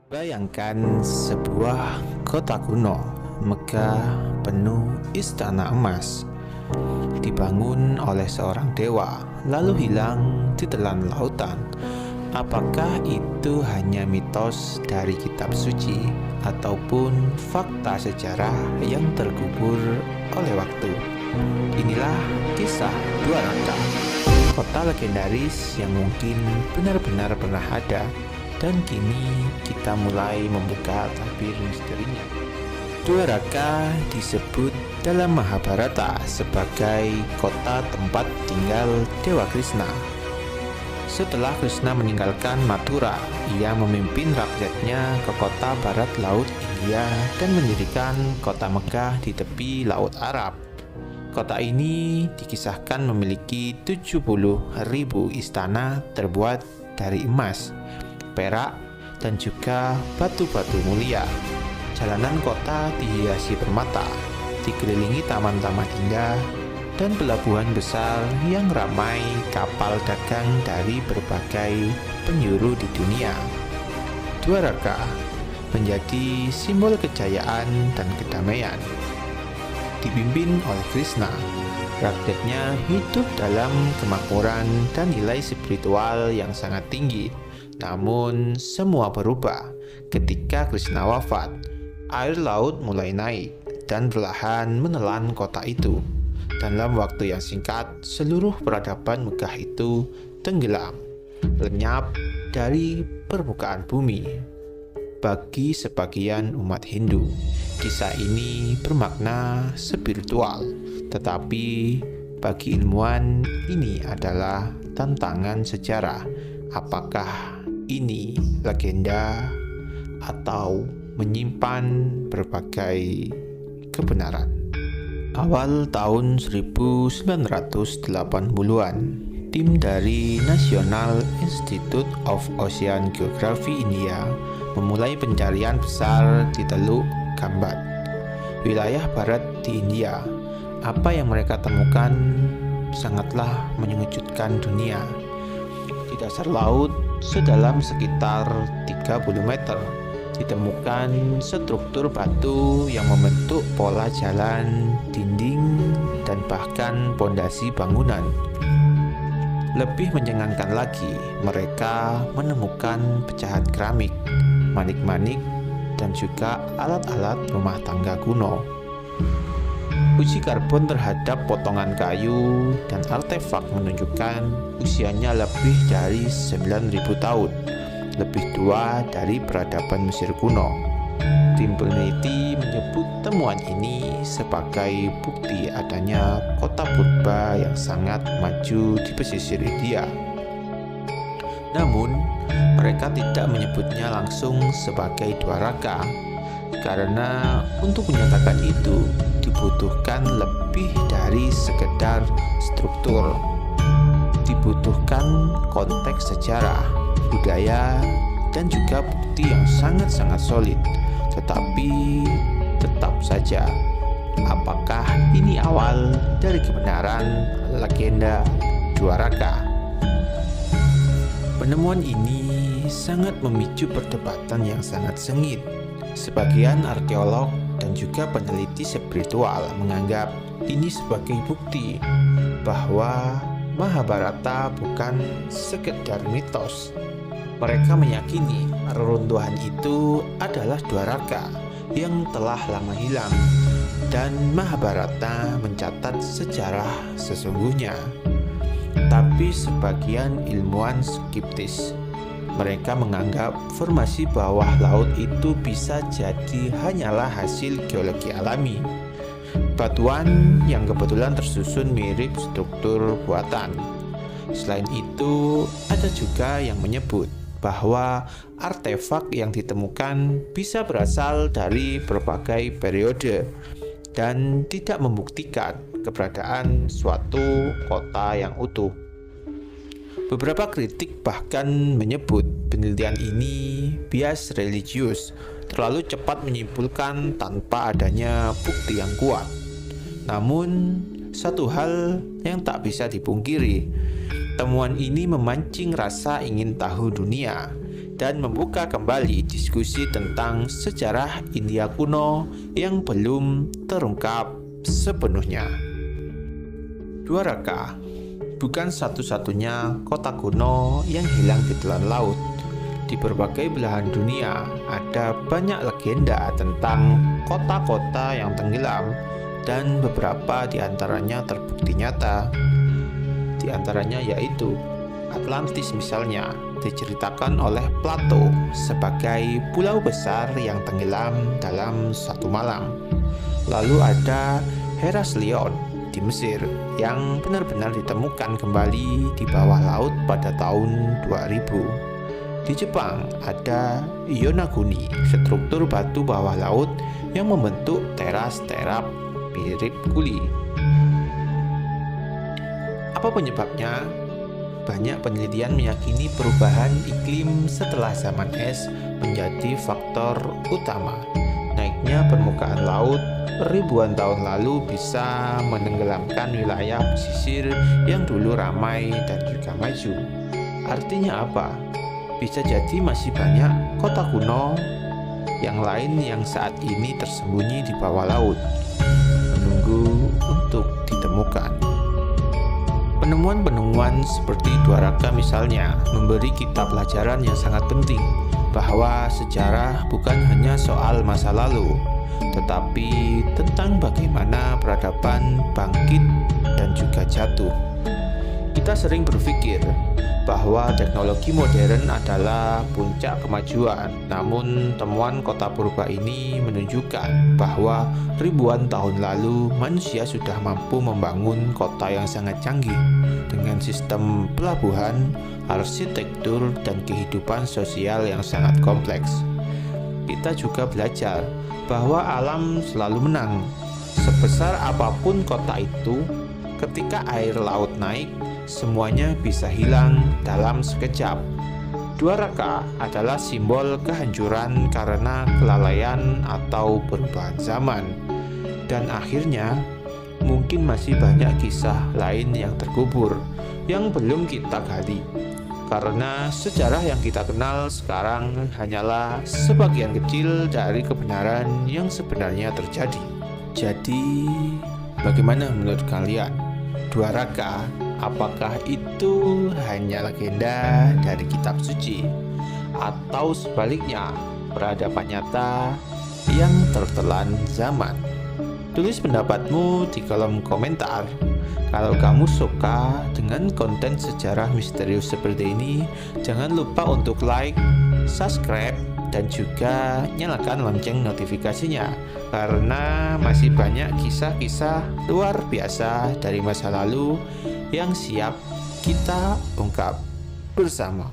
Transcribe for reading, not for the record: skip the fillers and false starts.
Bayangkan sebuah kota kuno, megah, penuh istana emas, dibangun oleh seorang dewa, lalu hilang di telan lautan. Apakah itu hanya mitos dari kitab suci ataupun fakta sejarah yang terkubur oleh waktu? Inilah kisah Dua Raka, kota legendaris yang mungkin benar-benar pernah ada, dan kini kita mulai membuka tabir misterinya. Dua Raka disebut dalam Mahabharata sebagai kota tempat tinggal Dewa Krishna. Setelah Krishna meninggalkan Mathura, ia memimpin rakyatnya ke kota barat laut India dan mendirikan kota Mekah di tepi Laut Arab. Kota ini dikisahkan memiliki 70.000 istana terbuat dari emas, perak, dan juga batu-batu mulia. Jalanan kota dihiasi permata, dikelilingi taman-taman indah, dan pelabuhan besar yang ramai kapal dagang dari berbagai penjuru di dunia. Dua Raka menjadi simbol kejayaan dan kedamaian. Dipimpin oleh Krishna, rakyatnya hidup dalam kemakmuran dan nilai spiritual yang sangat tinggi. Namun semua berubah ketika Krishna wafat. Air laut mulai naik dan perlahan menelan kota itu. Dalam waktu yang singkat, seluruh peradaban megah itu tenggelam, lenyap dari permukaan bumi. Bagi sebagian umat Hindu, kisah ini bermakna spiritual, tetapi bagi ilmuwan ini adalah tantangan sejarah. Apakah ini legenda atau menyimpan berbagai kebenaran? Awal tahun 1980-an, tim dari National Institute of Ocean Geography India memulai pencarian besar di Teluk Gambat, wilayah barat di India. Apa yang mereka temukan sangatlah menyejukkan dunia. Di dasar laut sedalam sekitar 30 meter, ditemukan struktur batu yang membentuk pola jalan, dinding, dan bahkan pondasi bangunan. Lebih mencengangkan lagi, mereka menemukan pecahan keramik, manik-manik, dan juga alat-alat rumah tangga kuno. Uji karbon terhadap potongan kayu dan artefak menunjukkan usianya lebih dari 9.000 tahun, lebih tua dari peradaban Mesir kuno. Tim peneliti menyebut temuan ini sebagai bukti adanya kota purba yang sangat maju di pesisir India. Namun, mereka tidak menyebutnya langsung sebagai Dua Raka, karena untuk menyatakan itu dibutuhkan lebih dari sekedar struktur. Dibutuhkan konteks sejarah, budaya, dan juga bukti yang sangat-sangat solid. Tetapi tetap saja, apakah ini awal dari kebenaran legenda Dua Raka? Penemuan ini sangat memicu perdebatan yang sangat sengit. Sebagian arkeolog dan juga peneliti spiritual menganggap ini sebagai bukti bahwa Mahabharata bukan sekedar mitos. Mereka meyakini reruntuhan itu adalah Dua Raka yang telah lama hilang, dan Mahabharata mencatat sejarah sesungguhnya. Tapi sebagian ilmuwan skeptis. Mereka menganggap formasi bawah laut itu bisa jadi hanyalah hasil geologi alami, batuan yang kebetulan tersusun mirip struktur buatan. Selain itu, ada juga yang menyebut bahwa artefak yang ditemukan bisa berasal dari berbagai periode dan tidak membuktikan keberadaan suatu kota yang utuh. Beberapa kritik bahkan menyebut penelitian ini bias religius, terlalu cepat menyimpulkan tanpa adanya bukti yang kuat. Namun, satu hal yang tak bisa dipungkiri, temuan ini memancing rasa ingin tahu dunia. dan membuka kembali diskusi tentang sejarah India kuno yang belum terungkap sepenuhnya. Dwaraka bukan satu-satunya kota kuno yang hilang di telan laut. Di berbagai belahan dunia ada banyak legenda tentang kota-kota yang tenggelam, dan beberapa di antaranya terbukti nyata. Di antaranya yaitu Atlantis misalnya, diceritakan oleh Plato sebagai pulau besar yang tenggelam dalam satu malam. Lalu ada Heraklion di Mesir yang benar-benar ditemukan kembali di bawah laut pada tahun 2000. Di Jepang ada Yonaguni, struktur batu bawah laut yang membentuk teras-teras mirip guli. Apa penyebabnya? Banyak penelitian meyakini perubahan iklim setelah zaman es menjadi faktor utama. Naiknya permukaan laut ribuan tahun lalu bisa menenggelamkan wilayah pesisir yang dulu ramai dan juga maju. Artinya apa? Bisa jadi masih banyak kota kuno yang lain yang saat ini tersembunyi di bawah laut, menunggu untuk ditemukan. Penemuan-penemuan seperti Dwaraka misalnya memberi kita pelajaran yang sangat penting, bahwa sejarah bukan hanya soal masa lalu, tetapi tentang bagaimana peradaban bangkit dan juga jatuh. Kita sering berpikir bahwa teknologi modern adalah puncak kemajuan, namun temuan kota purba ini menunjukkan bahwa ribuan tahun lalu manusia sudah mampu membangun kota yang sangat canggih dengan sistem pelabuhan, arsitektur, dan kehidupan sosial yang sangat kompleks. Kita juga belajar bahwa alam selalu menang. Sebesar apapun kota itu, ketika air laut naik, semuanya bisa hilang dalam sekejap. Dwaraka adalah simbol kehancuran karena kelalaian atau perubahan zaman. Dan akhirnya, mungkin masih banyak kisah lain yang terkubur, yang belum kita gali. Karena sejarah yang kita kenal sekarang hanyalah sebagian kecil dari kebenaran yang sebenarnya terjadi. Jadi, bagaimana menurut kalian? Dwaraka, apakah itu hanya legenda dari kitab suci, atau sebaliknya peradaban nyata yang tertelan zaman? Tulis pendapatmu di kolom komentar. Kalau kamu suka dengan konten sejarah misterius seperti ini, jangan lupa untuk like, subscribe, dan juga nyalakan lonceng notifikasinya, karena masih banyak kisah-kisah luar biasa dari masa lalu yang siap kita ungkap bersama.